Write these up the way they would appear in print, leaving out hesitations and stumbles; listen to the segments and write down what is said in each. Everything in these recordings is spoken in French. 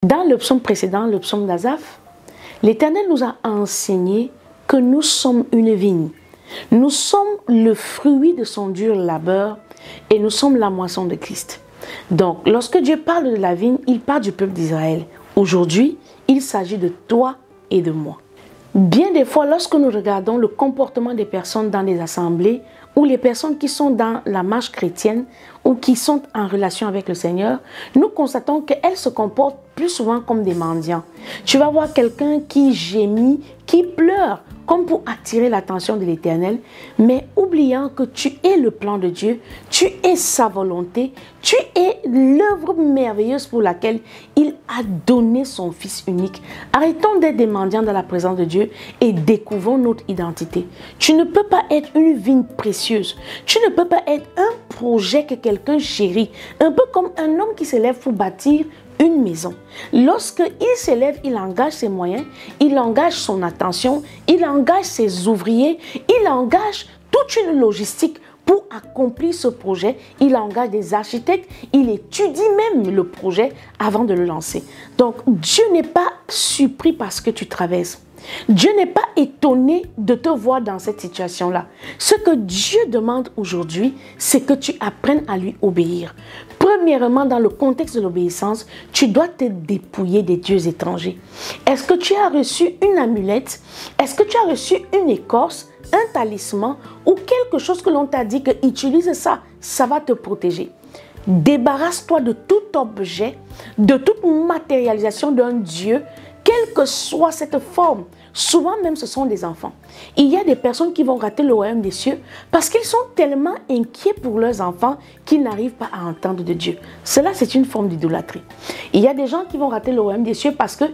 Dans le psaume précédent, le psaume d'Asaph, l'Éternel nous a enseigné que nous sommes une vigne. Nous sommes le fruit de son dur labeur et nous sommes la moisson de Christ. Donc, lorsque Dieu parle de la vigne, il parle du peuple d'Israël. Aujourd'hui, il s'agit de toi et de moi. Bien des fois, lorsque nous regardons le comportement des personnes dans les assemblées ou les personnes qui sont dans la marche chrétienne ou qui sont en relation avec le Seigneur, nous constatons qu'elles se comportent plus souvent comme des mendiants. Tu vas voir quelqu'un qui gémit, qui pleure, comme pour attirer l'attention de l'Éternel, mais oubliant que tu es le plan de Dieu, tu es sa volonté, tu es l'œuvre merveilleuse pour laquelle il a donné son Fils unique. Arrêtons d'être des mendiants dans la présence de Dieu et découvrons notre identité. Tu ne peux pas être une vigne précieuse. Tu ne peux pas être un projet que quelqu'un chérit. Un peu comme un homme qui se lève pour bâtir une maison. Lorsqu'il s'élève, il engage ses moyens, il engage son attention, il engage ses ouvriers, il engage toute une logistique pour accomplir ce projet. Il engage des architectes, il étudie même le projet avant de le lancer. Donc, Dieu n'est pas surpris par ce que tu traverses. Dieu n'est pas étonné de te voir dans cette situation-là. Ce que Dieu demande aujourd'hui, c'est que tu apprennes à lui obéir. Premièrement, dans le contexte de l'obéissance, tu dois te dépouiller des dieux étrangers. Est-ce que tu as reçu une amulette? Est-ce que tu as reçu une écorce, un talisman ou quelque chose que l'on t'a dit que utilise ça, ça va te protéger? Débarrasse-toi de tout objet, de toute matérialisation d'un dieu, quelle que soit cette forme. Souvent même ce sont des enfants. Il y a des personnes qui vont rater le royaume des cieux parce qu'ils sont tellement inquiets pour leurs enfants qu'ils n'arrivent pas à entendre de Dieu. Cela, c'est une forme d'idolâtrie. Il y a des gens qui vont rater le royaume des cieux parce qu'ils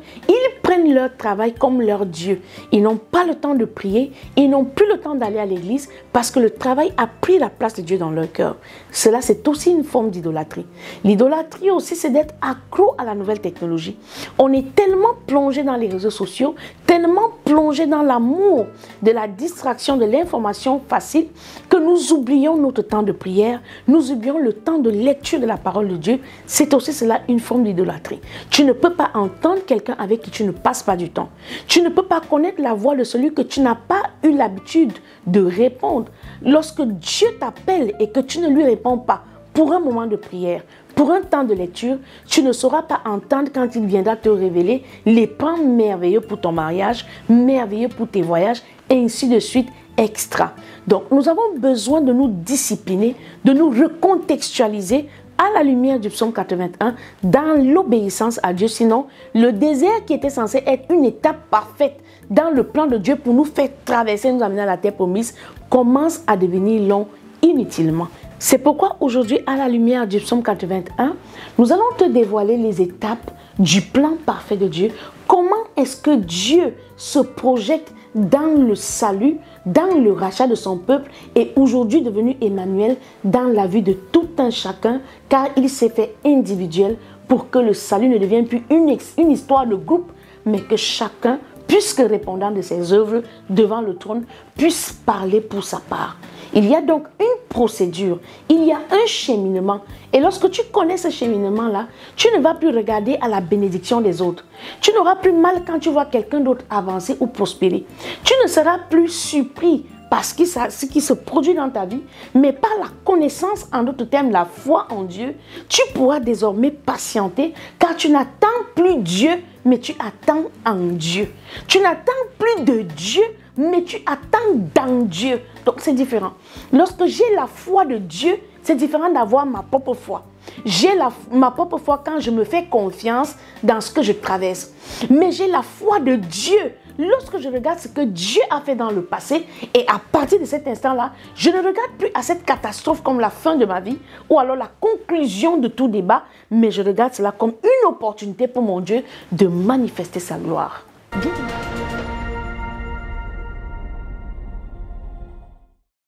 prennent leur travail comme leur Dieu. Ils n'ont pas le temps de prier, ils n'ont plus le temps d'aller à l'église parce que le travail a pris la place de Dieu dans leur cœur. Cela, c'est aussi une forme d'idolâtrie. L'idolâtrie aussi, c'est d'être accro à la nouvelle technologie. On est tellement plongé dans les réseaux sociaux, tellement plongé dans l'amour de la distraction, de l'information facile, que nous oublions notre temps de prière, nous oublions le temps de lecture de la parole de Dieu. C'est aussi cela une forme d'idolâtrie. Tu ne peux pas entendre quelqu'un avec qui tu ne passes pas du temps. Tu ne peux pas connaître la voix de celui que tu n'as pas eu l'habitude de répondre. Lorsque Dieu t'appelle et que tu ne lui réponds pas pour un moment de prière, pour un temps de lecture, tu ne sauras pas entendre quand il viendra te révéler les plans merveilleux pour ton mariage, merveilleux pour tes voyages, et ainsi de suite, extra. Donc, nous avons besoin de nous discipliner, de nous recontextualiser à la lumière du psaume 81 dans l'obéissance à Dieu. Sinon, le désert qui était censé être une étape parfaite dans le plan de Dieu pour nous faire traverser, nous amener à la terre promise, commence à devenir long inutilement. C'est pourquoi aujourd'hui, à la lumière du psaume 81, nous allons te dévoiler les étapes du plan parfait de Dieu. Comment est-ce que Dieu se projette dans le salut, dans le rachat de son peuple et aujourd'hui devenu Emmanuel dans la vie de tout un chacun, car il s'est fait individuel pour que le salut ne devienne plus une histoire de groupe, mais que chacun, puisque répondant de ses œuvres devant le trône, puisse parler pour sa part. Il y a donc une procédure, il y a un cheminement. Et lorsque tu connais ce cheminement-là, tu ne vas plus regarder à la bénédiction des autres. Tu n'auras plus mal quand tu vois quelqu'un d'autre avancer ou prospérer. Tu ne seras plus surpris par ce qui se produit dans ta vie, mais par la connaissance, en d'autres termes, la foi en Dieu, tu pourras désormais patienter car tu n'attends plus Dieu, mais tu attends en Dieu. Tu n'attends plus de Dieu, mais tu attends dans Dieu. Donc c'est différent. Lorsque j'ai la foi de Dieu, c'est différent d'avoir ma propre foi. J'ai ma propre foi quand je me fais confiance dans ce que je traverse. Mais j'ai la foi de Dieu lorsque je regarde ce que Dieu a fait dans le passé. Et à partir de cet instant-là, je ne regarde plus à cette catastrophe comme la fin de ma vie ou alors la conclusion de tout débat, mais je regarde cela comme une opportunité pour mon Dieu de manifester sa gloire.